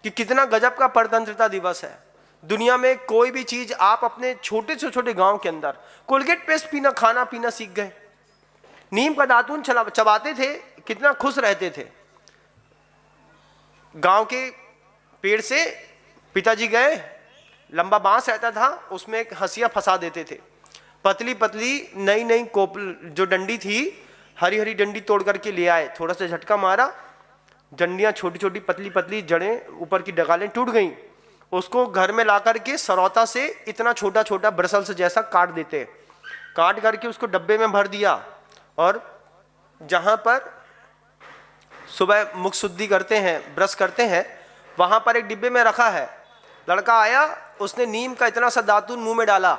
कि कितना गजब का परतंत्रता दिवस है। दुनिया में कोई भी चीज आप अपने छोटे से छोटे गांव के अंदर कोलगेट पेस्ट पीना, खाना पीना सीख गए। नीम का दातून चबाते थे, कितना खुश रहते थे। गांव के पेड़ से पिताजी गए, लंबा बांस रहता था, उसमें एक हंसिया फंसा देते थे। पतली पतली नई नई जो डंडी थी, हरी हरी डंडी तोड़ करके ले आए, थोड़ा सा झटका मारा, डंडियां छोटी छोटी पतली पतली, जड़ें ऊपर की डगालें टूट गईं। उसको घर में ला करके सरौता से इतना छोटा छोटा ब्रसल से जैसा काट देते, काट करके उसको डब्बे में भर दिया, और जहां पर सुबह मुख शुद्धि करते हैं, ब्रश करते हैं, वहां पर एक डिब्बे में रखा है। लड़का आया, उसने नीम का इतना सा दातून मुंह में डाला,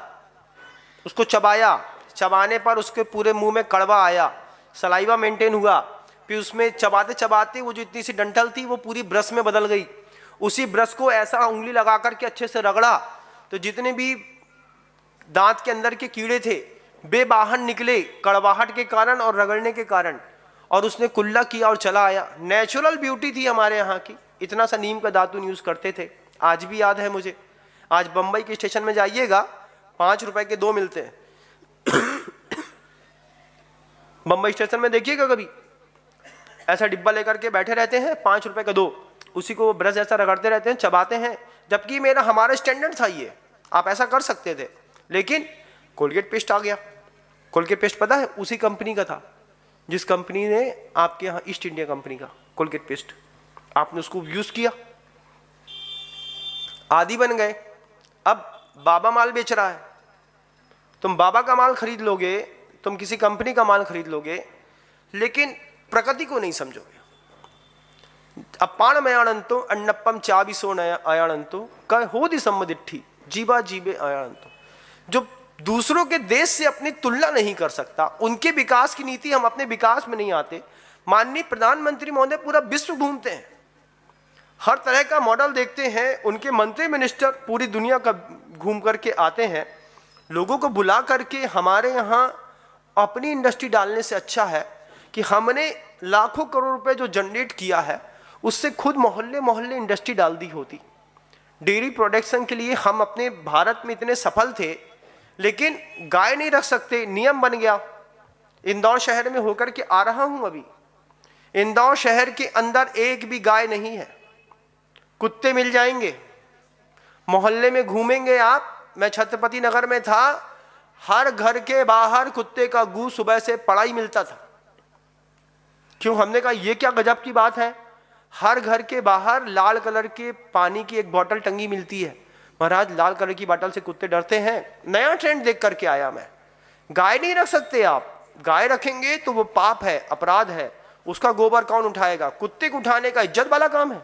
उसको चबाया, चबाने पर उसके पूरे मुंह में कड़वा आया, सलाइवा मेंटेन हुआ। फिर उसमें चबाते चबाते वो जो इतनी सी डंठल थी वो पूरी ब्रश में बदल गई। उसी ब्रश को ऐसा उंगली लगा करके अच्छे से रगड़ा तो जितने भी दांत के अंदर के कीड़े थे वे बाहर निकले, कड़वाहट के कारण और रगड़ने के कारण। और उसने कुल्ला किया और चला आया। नेचुरल ब्यूटी थी हमारे यहाँ की। इतना सा नीम का दातून यूज करते थे, आज भी याद है मुझे। आज बंबई के स्टेशन में जाइएगा, 5 रुपए के 2 मिलते हैं। बंबई स्टेशन में देखिएगा कभी, ऐसा डिब्बा लेकर के बैठे रहते हैं, 5 रुपए का 2, उसी को ब्रश ऐसा रगड़ते रहते हैं, चबाते हैं। जबकि हमारा स्टैंडर्ड था ये, आप ऐसा कर सकते थे। लेकिन कोलगेट पेस्ट आ गया। कोलगेट पेस्ट पता है उसी कंपनी का था जिस कंपनी ने आपके यहाँ, ईस्ट इंडिया कंपनी का कोलगेट पेस्ट, आपने उसको यूज किया, आदी बन गए। अब बाबा माल बेच रहा है, तुम बाबा का माल खरीद लोगे, तुम किसी कंपनी का माल खरीद लोगे, लेकिन प्रकृति को नहीं समझोगे। अपाणमयानंतो अन्नपम चाबिसो अयानंतो कहोदि सम्मदिट्ठी जीवा जीवे अयानंतो। जो दूसरों के देश से अपनी तुलना नहीं कर सकता, उनके विकास की नीति, हम अपने विकास में नहीं आते। माननीय प्रधानमंत्री महोदय पूरा विश्व घूमते हैं, हर तरह का मॉडल देखते हैं, उनके मंत्री मिनिस्टर पूरी दुनिया का घूम करके आते हैं। लोगों को बुला करके हमारे यहाँ अपनी इंडस्ट्री डालने से अच्छा है कि हमने लाखों करोड़ रुपए जो जनरेट किया है उससे खुद मोहल्ले मोहल्ले इंडस्ट्री डाल दी होती। डेयरी प्रोडक्शन के लिए हम अपने भारत में इतने सफल थे, लेकिन गाय नहीं रख सकते, नियम बन गया। इंदौर शहर में होकर के आ रहा हूं अभी, इंदौर शहर के अंदर एक भी गाय नहीं है। कुत्ते मिल जाएंगे, मोहल्ले में घूमेंगे आप। मैं छत्रपति नगर में था, हर घर के बाहर कुत्ते का गू सुबह से पड़ा ही मिलता था। क्यों? हमने कहा ये क्या गजब की बात है, हर घर के बाहर लाल कलर के पानी की एक बोतल टंगी मिलती है। महाराज लाल कलर की बोतल से कुत्ते डरते हैं, नया ट्रेंड देख करके आया मैं। गाय नहीं रख सकते आप, गाय रखेंगे तो वो पाप है, अपराध है, उसका गोबर कौन उठाएगा? कुत्ते को उठाने का इज्जत वाला काम है।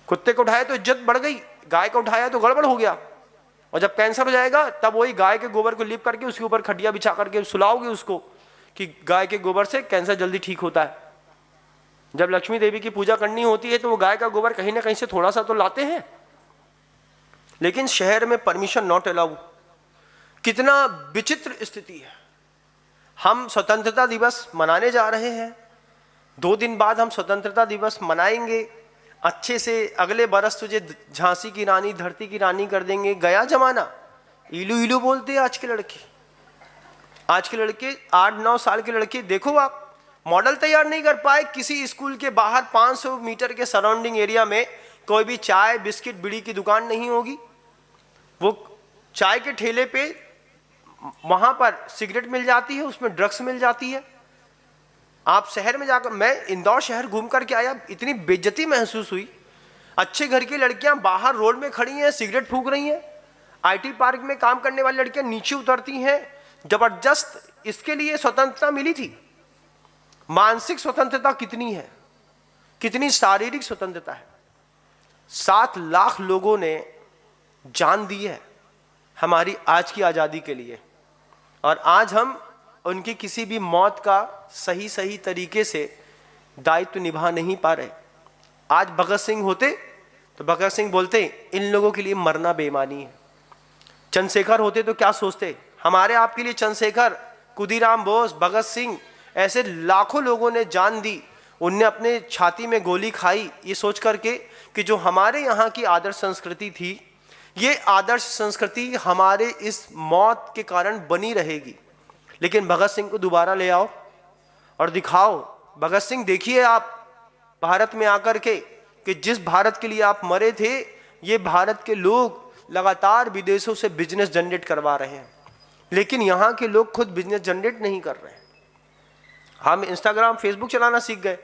कुत्ते को उठाया तो इज्जत बढ़ गई, गाय को उठाया तो गड़बड़ हो गया। और जब कैंसर हो जाएगा तब वही गाय के गोबर को लीप करके उसके ऊपर खटिया बिछा करके सुलाओगे उसको कि गाय के गोबर से कैंसर जल्दी ठीक होता है। जब लक्ष्मी देवी की पूजा करनी होती है तो वो गाय का गोबर कहीं ना कहीं से थोड़ा सा तो लाते हैं। लेकिन शहर में परमिशन नॉट अलाउ। कितना विचित्र स्थिति है। हम स्वतंत्रता दिवस मनाने जा रहे हैं, 2 दिन बाद हम स्वतंत्रता दिवस मनाएंगे अच्छे से। अगले बरस तुझे झांसी की रानी, धरती की रानी कर देंगे। गया जमाना। इलू इलू बोलते हैं आज के लड़के। आज के लड़के 8-9 साल के लड़के देखो आप, मॉडल तैयार नहीं कर पाए। किसी स्कूल के बाहर 500 मीटर के सराउंडिंग एरिया में कोई भी चाय बिस्किट बीड़ी की दुकान नहीं होगी। वो चाय के ठेले पे वहां पर सिगरेट मिल जाती है, उसमें ड्रग्स मिल जाती है। आप शहर में जाकर, मैं इंदौर शहर घूम करके आया, इतनी बेइज्जती महसूस हुई। अच्छे घर की लड़कियां बाहर रोड में खड़ी हैं, सिगरेट फूंक रही हैं। आईटी पार्क में काम करने वाली लड़कियां नीचे उतरती हैं। जबरदस्त इसके लिए स्वतंत्रता मिली थी। मानसिक स्वतंत्रता कितनी है, कितनी शारीरिक स्वतंत्रता है। 7 लाख लोगों ने जान दी है हमारी आज की आजादी के लिए, और आज हम उनकी किसी भी मौत का सही तरीके से दायित्व निभा नहीं पा रहे। आज भगत सिंह होते तो भगत सिंह बोलते इन लोगों के लिए मरना बेईमानी है। चंद्रशेखर होते तो क्या सोचते, हमारे आपके लिए चंद्रशेखर, खुदीराम बोस, भगत सिंह, ऐसे लाखों लोगों ने जान दी। उनने अपने छाती में गोली खाई ये सोच करके कि जो हमारे यहाँ की आदर्श संस्कृति थी, ये आदर्श संस्कृति हमारे इस मौत के कारण बनी रहेगी। लेकिन भगत सिंह को दोबारा ले आओ और दिखाओ, भगत सिंह देखिए आप भारत में आकर के कि जिस भारत के लिए आप मरे थे, ये भारत के लोग लगातार विदेशों से बिजनेस जनरेट करवा रहे हैं, लेकिन यहाँ के लोग खुद बिजनेस जनरेट नहीं कर रहे हैं। हम इंस्टाग्राम फेसबुक चलाना सीख गए,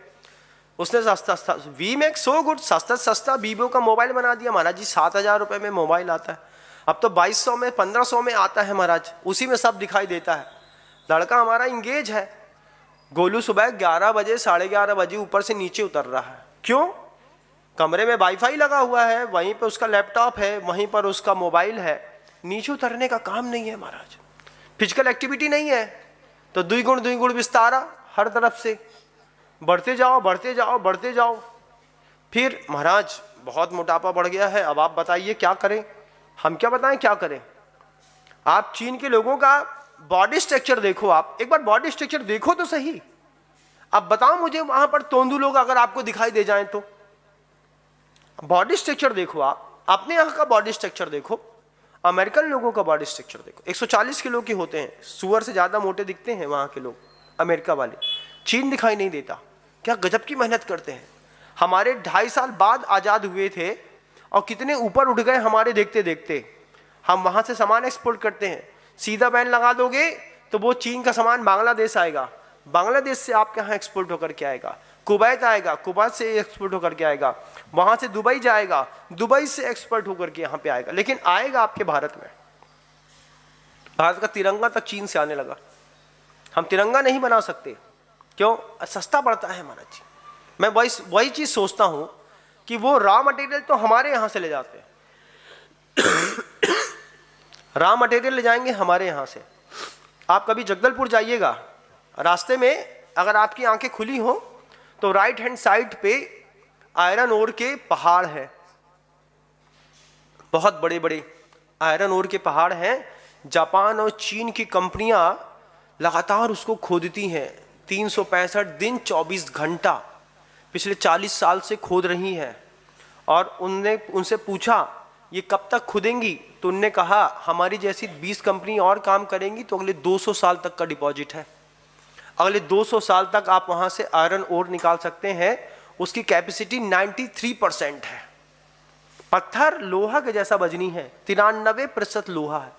उसने सस्ता वी मेक सो गुड, सस्ता वीवो का मोबाइल बना दिया महाराज जी। 7,000 रुपये में मोबाइल आता है, अब तो 2200 में 1500 में आता है महाराज, उसी में सब दिखाई देता है। लड़का हमारा इंगेज है, गोलू सुबह 11 बजे 11:30 बजे ऊपर से नीचे उतर रहा है। क्यों? कमरे में वाईफाई लगा हुआ है, वहीं पर उसका लैपटॉप है, वहीं पर उसका मोबाइल है, नीचे उतरने का काम नहीं है महाराज, फिजिकल एक्टिविटी नहीं है, तो दुई गुण विस्तारा हर तरफ से बढ़ते जाओ बढ़ते जाओ बढ़ते जाओ। फिर महाराज बहुत मोटापा बढ़ गया है, अब आप बताइए क्या करें, हम क्या बताएं क्या करें। आप चीन के लोगों का बॉडी स्ट्रक्चर देखो, आप एक बार बॉडी स्ट्रक्चर देखो तो सही। अब बताओ मुझे वहां पर तोंदू लोग अगर आपको दिखाई दे जाएं तो बॉडी स्ट्रक्चर देखो, आप अपने यहाँ का बॉडी स्ट्रक्चर देखो, अमेरिकन लोगों का बॉडी स्ट्रक्चर देखो, 140 किलो के होते हैं, सुअर से ज्यादा मोटे दिखते हैं वहां के लोग, अमेरिका वाले। चीन दिखाई नहीं देता, क्या गजब की मेहनत करते हैं। हमारे 2.5 साल बाद आजाद हुए थे और कितने ऊपर उठ गए हमारे देखते देखते। हम वहां से सामान एक्सपोर्ट करते हैं, सीधा बैन लगा दोगे तो वो चीन का सामान बांग्लादेश आएगा, बांग्लादेश से आपके यहाँ एक्सपोर्ट होकर के आएगा, कुवैत आएगा, कुवैत से एक्सपोर्ट होकर के आएगा, वहां से दुबई जाएगा, दुबई से एक्सपोर्ट होकर के यहाँ पे आएगा, लेकिन आएगा आपके भारत में। भारत का तिरंगा तक चीन से आने लगा, हम तिरंगा नहीं बना सकते, क्यों? सस्ता पड़ता है महाराज जी। मैं वही चीज सोचता हूं कि वो रॉ मटेरियल तो हमारे यहां से ले जाते हैं रॉ मटेरियल ले जाएंगे हमारे यहां से। आप कभी जगदलपुर जाइएगा, रास्ते में अगर आपकी आंखें खुली हो तो राइट हैंड साइड पे आयरन ओर के पहाड़ हैं, बहुत बड़े बड़े आयरन ओर के पहाड़ हैं। जापान और चीन की कंपनियां लगातार उसको खोदती हैं, 365 दिन 24 घंटा पिछले 40 साल से खोद रही हैं। और उनसे पूछा ये कब तक खुदेंगी, तो उनने कहा हमारी जैसी 20 कंपनी और काम करेंगी तो अगले 200 साल तक का डिपॉजिट है, अगले 200 साल तक आप वहां से आयरन ओर निकाल सकते हैं। उसकी कैपेसिटी 93% है। पत्थर लोहा के जैसा वजनी है, 93% लोहा है।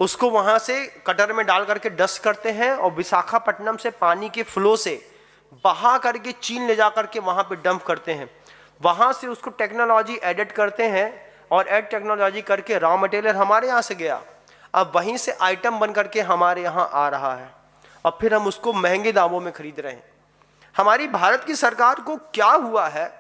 उसको वहां से कटर में डाल करके डस्ट करते हैं और विशाखापट्टनम से पानी के फ्लो से बहा करके चीन ले जा करके वहां पे डंप करते हैं। वहां से उसको टेक्नोलॉजी एडिट करते हैं और एड टेक्नोलॉजी करके रॉ मटेरियल हमारे यहाँ से गया, अब वहीं से आइटम बन करके हमारे यहाँ आ रहा है और फिर हम उसको महंगे दामों में खरीद रहे हैं। हमारी भारत की सरकार को क्या हुआ है,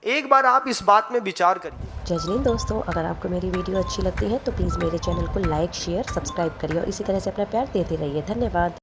एक बार आप इस बात में विचार करिए। जजनीन दोस्तों, अगर आपको मेरी वीडियो अच्छी लगती है तो प्लीज़ मेरे चैनल को लाइक शेयर सब्सक्राइब करिए और इसी तरह से अपना प्यार देते रहिए। धन्यवाद।